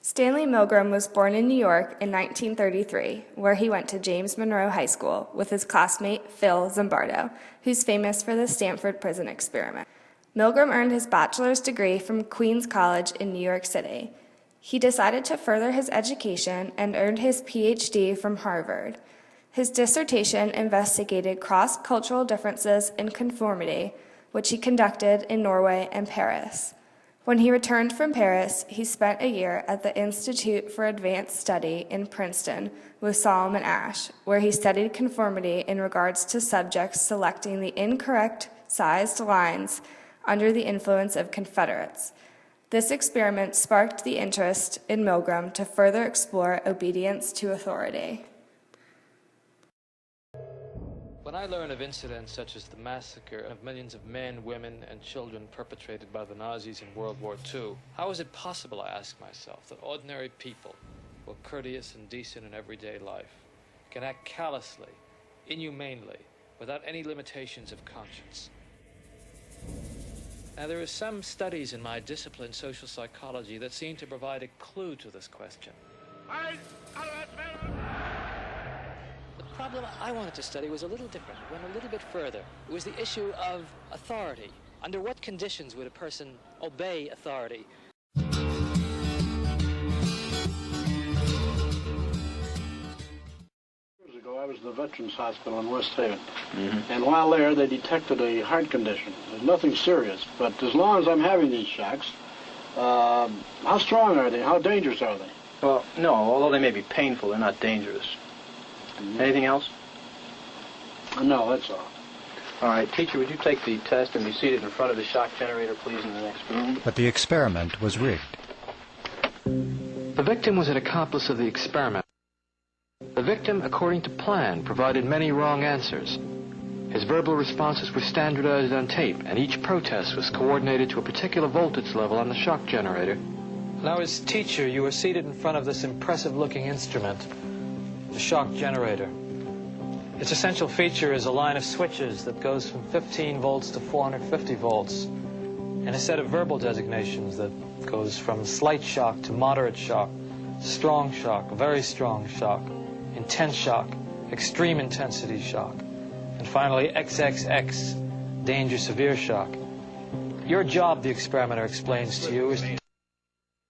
Stanley Milgram was born in New York in 1933, where he went to James Monroe High School with his classmate Phil Zimbardo, who's famous for the Stanford Prison Experiment. Milgram earned his bachelor's degree from Queens College in New York City. He decided to further his education and earned his PhD from Harvard. His dissertation investigated cross-cultural differences in conformity, which he conducted in Norway and Paris. When he returned from Paris, he spent a year at the Institute for Advanced Study in Princeton with Solomon Asch, where he studied conformity in regards to subjects selecting the incorrect sized lines under the influence of Confederates. This experiment sparked the interest in Milgram to further explore obedience to authority. When I learn of incidents such as the massacre of millions of men, women, and children perpetrated by the Nazis in World War II, how is it possible, I ask myself, that ordinary people, who are courteous and decent in everyday life, can act callously, inhumanely, without any limitations of conscience? Now, there are some studies in my discipline, social psychology, that seem to provide a clue to this question. The problem I wanted to study was a little different. It went a little bit further. It was the issue of authority. Under what conditions would a person obey authority? Years ago, I was at the Veterans Hospital in West Haven. And while there, they detected a heart condition. There's nothing serious, but as long as I'm having these shocks, how strong are they? How dangerous are they? Well, no, although they may be painful, they're not dangerous. Anything else? No, that's all. All right, teacher, would you take the test and be seated in front of the shock generator, please, in the next room? But the experiment was rigged. The victim was an accomplice of the experiment. The victim, according to plan, provided many wrong answers. His verbal responses were standardized on tape, and each protest was coordinated to a particular voltage level on the shock generator. Now, as teacher, you were seated in front of this impressive-looking instrument, the shock generator. Its essential feature is a line of switches that goes from 15 volts to 450 volts, and a set of verbal designations that goes from slight shock to moderate shock, strong shock, very strong shock, intense shock, extreme intensity shock, and finally XXX, danger severe shock. Your job, the experimenter explains to you, is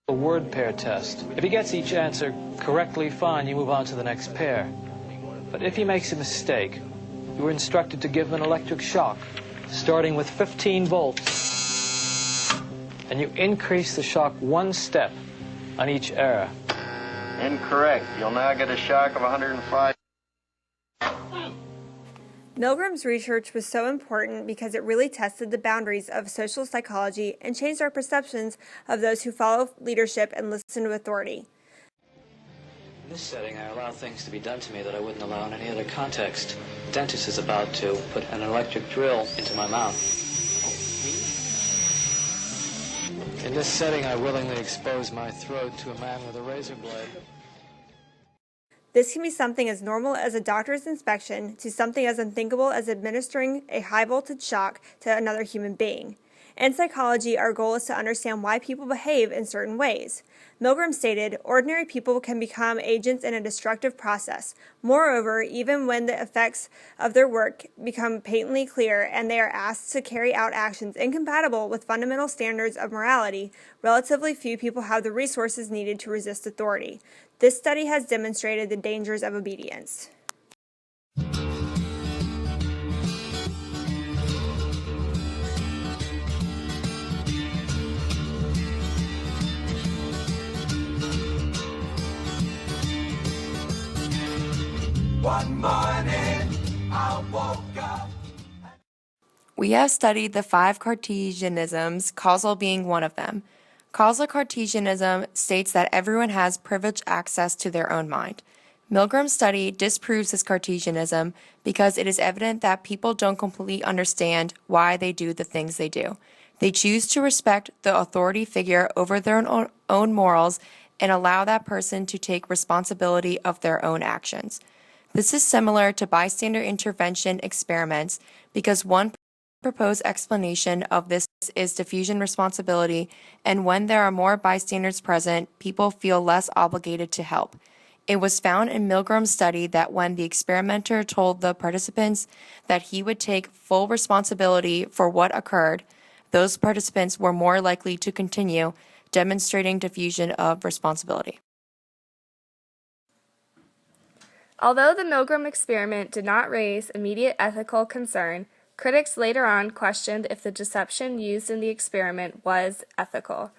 a word pair test. If he gets each answer correctly, fine, you move on to the next pair. But if he makes a mistake, you are instructed to give him an electric shock, starting with 15 volts, and you increase the shock one step on each error. Incorrect. You'll now get a shock of 105. Milgram's research was so important because it really tested the boundaries of social psychology and changed our perceptions of those who follow leadership and listen to authority. In this setting, I allow things to be done to me that I wouldn't allow in any other context. The dentist is about to put an electric drill into my mouth. In this setting, I willingly expose my throat to a man with a razor blade. This can be something as normal as a doctor's inspection to something as unthinkable as administering a high-voltage shock to another human being. In psychology, our goal is to understand why people behave in certain ways. Milgram stated, ordinary people can become agents in a destructive process. Moreover, even when the effects of their work become patently clear and they are asked to carry out actions incompatible with fundamental standards of morality, relatively few people have the resources needed to resist authority. This study has demonstrated the dangers of obedience. One morning, I woke up. We have studied the 5 Cartesianisms, causal being one of them. Causal Cartesianism states that everyone has privileged access to their own mind. Milgram's study disproves this Cartesianism because it is evident that people don't completely understand why they do the things they do. They choose to respect the authority figure over their own morals and allow that person to take responsibility of their own actions. This is similar to bystander intervention experiments because one proposed explanation of this is diffusion responsibility, and when there are more bystanders present, people feel less obligated to help. It was found in Milgram's study that when the experimenter told the participants that he would take full responsibility for what occurred, those participants were more likely to continue, demonstrating diffusion of responsibility. Although the Milgram experiment did not raise immediate ethical concern, critics later on questioned if the deception used in the experiment was ethical.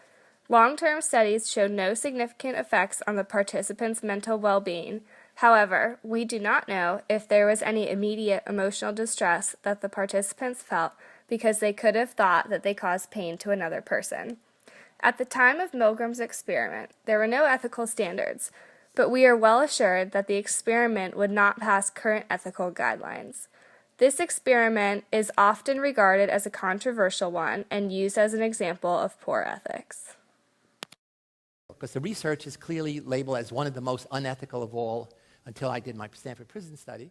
Long-term studies showed no significant effects on the participants' mental well-being. However, we do not know if there was any immediate emotional distress that the participants felt because they could have thought that they caused pain to another person. At the time of Milgram's experiment, there were no ethical standards, but we are well assured that the experiment would not pass current ethical guidelines. This experiment is often regarded as a controversial one and used as an example of poor ethics. Because the research is clearly labeled as one of the most unethical of all until I did my Stanford prison study.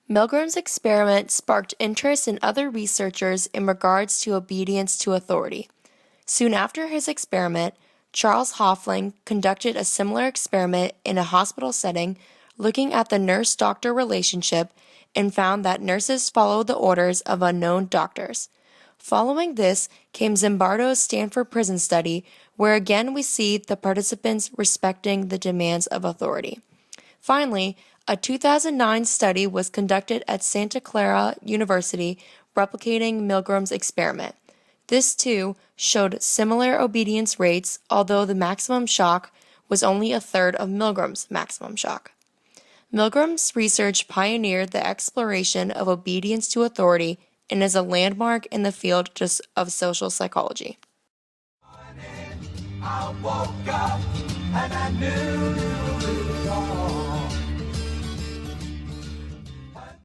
Milgram's experiment sparked interest in other researchers in regards to obedience to authority. Soon after his experiment, Charles Hoffling conducted a similar experiment in a hospital setting looking at the nurse-doctor relationship and found that nurses followed the orders of unknown doctors. Following this came Zimbardo's Stanford prison study, where again we see the participants respecting the demands of authority. Finally, a 2009 study was conducted at Santa Clara University replicating Milgram's experiment. This, too, showed similar obedience rates, although the maximum shock was only a third of Milgram's maximum shock. Milgram's research pioneered the exploration of obedience to authority and is a landmark in the field of social psychology. I woke up and I knew